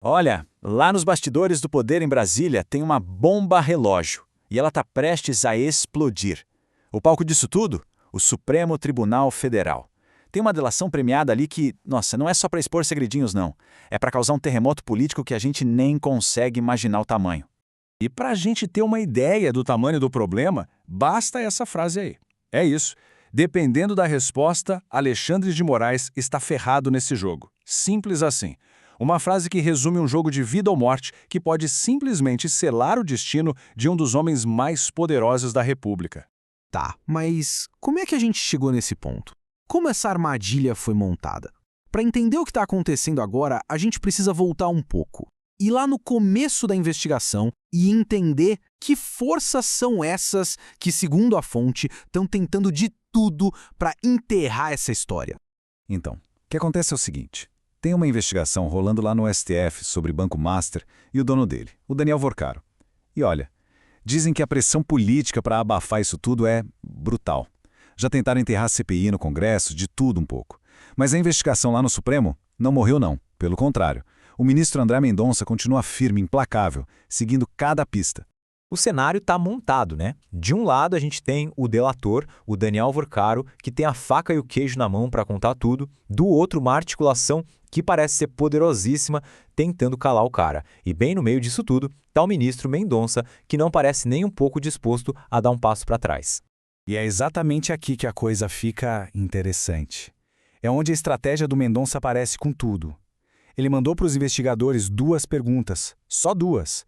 Olha, lá nos bastidores do poder em Brasília tem uma bomba relógio e ela está prestes a explodir. O palco disso tudo? O Supremo Tribunal Federal. Tem uma delação premiada ali que, nossa, não é só para expor segredinhos não. É para causar um terremoto político que a gente nem consegue imaginar o tamanho. E para a gente ter uma ideia do tamanho do problema, basta essa frase aí. É isso. Dependendo da resposta, Alexandre de Moraes está ferrado nesse jogo. Simples assim. Uma frase que resume um jogo de vida ou morte que pode simplesmente selar o destino de um dos homens mais poderosos da República. Tá, mas como é que a gente chegou nesse ponto? Como essa armadilha foi montada? Para entender o que está acontecendo agora, a gente precisa voltar um pouco. Ir lá no começo da investigação e entender que forças são essas que, segundo a fonte, estão tentando de tudo para enterrar essa história. Então, o que acontece é o seguinte. Tem uma investigação rolando lá no STF sobre Banco Master e o dono dele, o Daniel Vorcaro. E olha, dizem que a pressão política para abafar isso tudo é brutal. Já tentaram enterrar a CPI no Congresso, de tudo um pouco. Mas a investigação lá no Supremo não morreu não, pelo contrário. O ministro André Mendonça continua firme, implacável, seguindo cada pista. O cenário está montado, né? De um lado a gente tem o delator, o Daniel Vorcaro, que tem a faca e o queijo na mão para contar tudo. Do outro, uma articulação que parece ser poderosíssima, tentando calar o cara. E bem no meio disso tudo, está o ministro Mendonça, que não parece nem um pouco disposto a dar um passo para trás. E é exatamente aqui que a coisa fica interessante. É onde a estratégia do Mendonça aparece com tudo. Ele mandou para os investigadores 2 perguntas, só 2.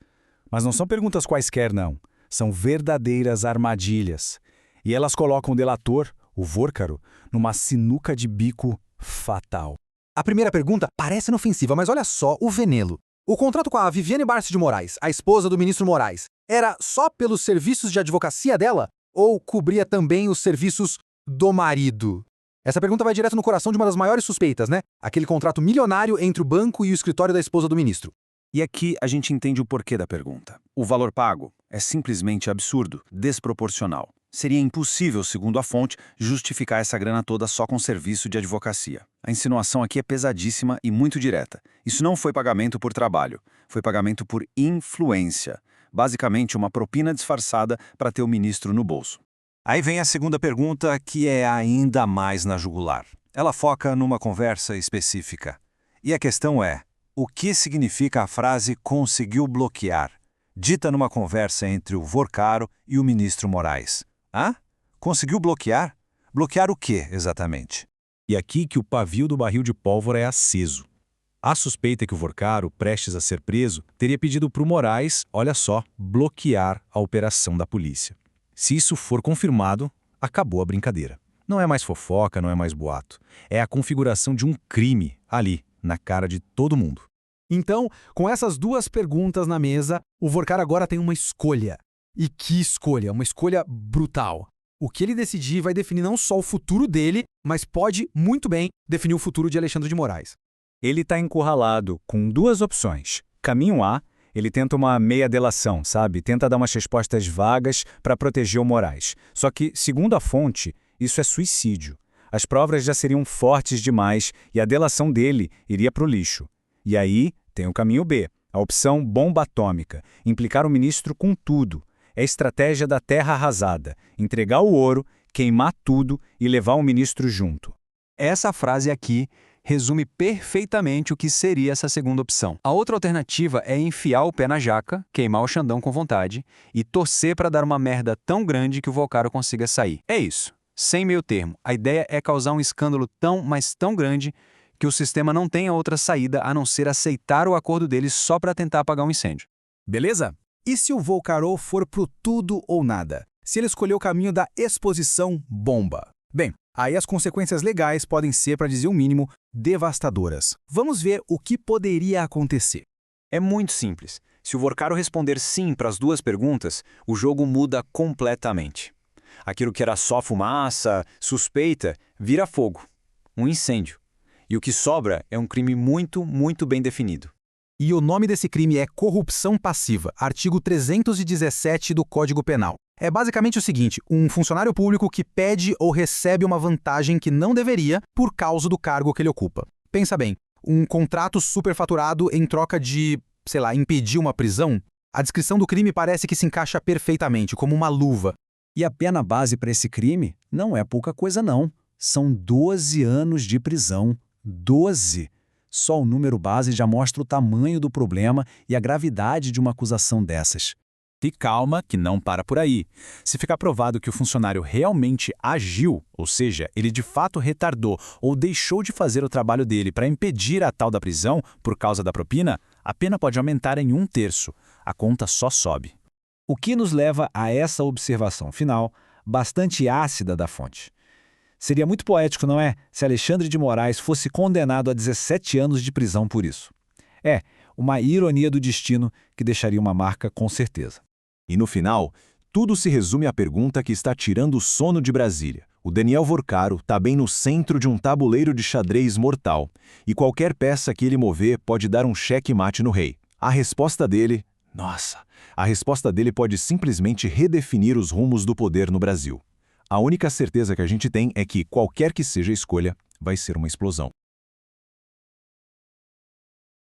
Mas não são perguntas quaisquer, não. São verdadeiras armadilhas. E elas colocam o delator, o Vorcaro, numa sinuca de bico fatal. A primeira pergunta parece inofensiva, mas olha só o veneno. O contrato com a Viviane Barça de Moraes, a esposa do ministro Moraes, era só pelos serviços de advocacia dela? Ou cobria também os serviços do marido? Essa pergunta vai direto no coração de uma das maiores suspeitas, né? Aquele contrato milionário entre o banco e o escritório da esposa do ministro. E aqui a gente entende o porquê da pergunta. O valor pago é simplesmente absurdo, desproporcional. Seria impossível, segundo a fonte, justificar essa grana toda só com serviço de advocacia. A insinuação aqui é pesadíssima e muito direta. Isso não foi pagamento por trabalho, foi pagamento por influência. Basicamente, uma propina disfarçada para ter o ministro no bolso. Aí vem a segunda pergunta, que é ainda mais na jugular. Ela foca numa conversa específica. E a questão é: o que significa a frase "conseguiu bloquear", dita numa conversa entre o Vorcaro e o ministro Moraes? Hã? Conseguiu bloquear? Bloquear o quê, exatamente? E aqui que o pavio do barril de pólvora é aceso. A suspeita é que o Vorcaro, prestes a ser preso, teria pedido para o Moraes, olha só, bloquear a operação da polícia. Se isso for confirmado, acabou a brincadeira. Não é mais fofoca, não é mais boato. É a configuração de um crime ali, na cara de todo mundo. Então, com essas 2 perguntas na mesa, o Vorcaro agora tem uma escolha. E que escolha? Uma escolha brutal. O que ele decidir vai definir não só o futuro dele, mas pode, muito bem, definir o futuro de Alexandre de Moraes. Ele está encurralado com 2 opções. Caminho A, ele tenta uma meia delação, sabe? Tenta dar umas respostas vagas para proteger o Moraes. Só que, segundo a fonte, isso é suicídio. As provas já seriam fortes demais e a delação dele iria para o lixo. E aí tem o caminho B, a opção bomba atômica, implicar o ministro com tudo. É a estratégia da terra arrasada, entregar o ouro, queimar tudo e levar o ministro junto. Essa frase aqui resume perfeitamente o que seria essa segunda opção. A outra alternativa é enfiar o pé na jaca, queimar o Xandão com vontade e torcer para dar uma merda tão grande que o Vorcaro consiga sair. É isso. Sem meio termo. A ideia é causar um escândalo tão, mas tão grande que o sistema não tenha outra saída a não ser aceitar o acordo deles só para tentar apagar um incêndio. Beleza? E se o Vorcaro for pro tudo ou nada? Se ele escolher o caminho da exposição bomba? Bem, aí as consequências legais podem ser, para dizer o mínimo, devastadoras. Vamos ver o que poderia acontecer. É muito simples. Se o Vorcaro responder sim para as 2 perguntas, o jogo muda completamente. Aquilo que era só fumaça, suspeita, vira fogo. Um incêndio. E o que sobra é um crime muito, muito bem definido. E o nome desse crime é corrupção passiva, artigo 317 do Código Penal. É basicamente o seguinte: um funcionário público que pede ou recebe uma vantagem que não deveria por causa do cargo que ele ocupa. Pensa bem, Um contrato superfaturado em troca de, sei lá, impedir uma prisão? A descrição do crime parece que se encaixa perfeitamente, como uma luva. E a pena base para esse crime não é pouca coisa não. São 12 anos de prisão. 12! Só o número base já mostra o tamanho do problema e a gravidade de uma acusação dessas. E calma, que não para por aí. Se ficar provado que o funcionário realmente agiu, ou seja, ele de fato retardou ou deixou de fazer o trabalho dele para impedir a tal da prisão por causa da propina, a pena pode aumentar em 1/3. A conta só sobe. O que nos leva a essa observação final, bastante ácida da fonte. Seria muito poético, não é, se Alexandre de Moraes fosse condenado a 17 anos de prisão por isso. É, uma ironia do destino que deixaria uma marca com certeza. E no final, tudo se resume à pergunta que está tirando o sono de Brasília. O Daniel Vorcaro está bem no centro de um tabuleiro de xadrez mortal, e qualquer peça que ele mover pode dar um cheque-mate no rei. A resposta dele pode simplesmente redefinir os rumos do poder no Brasil. A única certeza que a gente tem é que, qualquer que seja a escolha, vai ser uma explosão.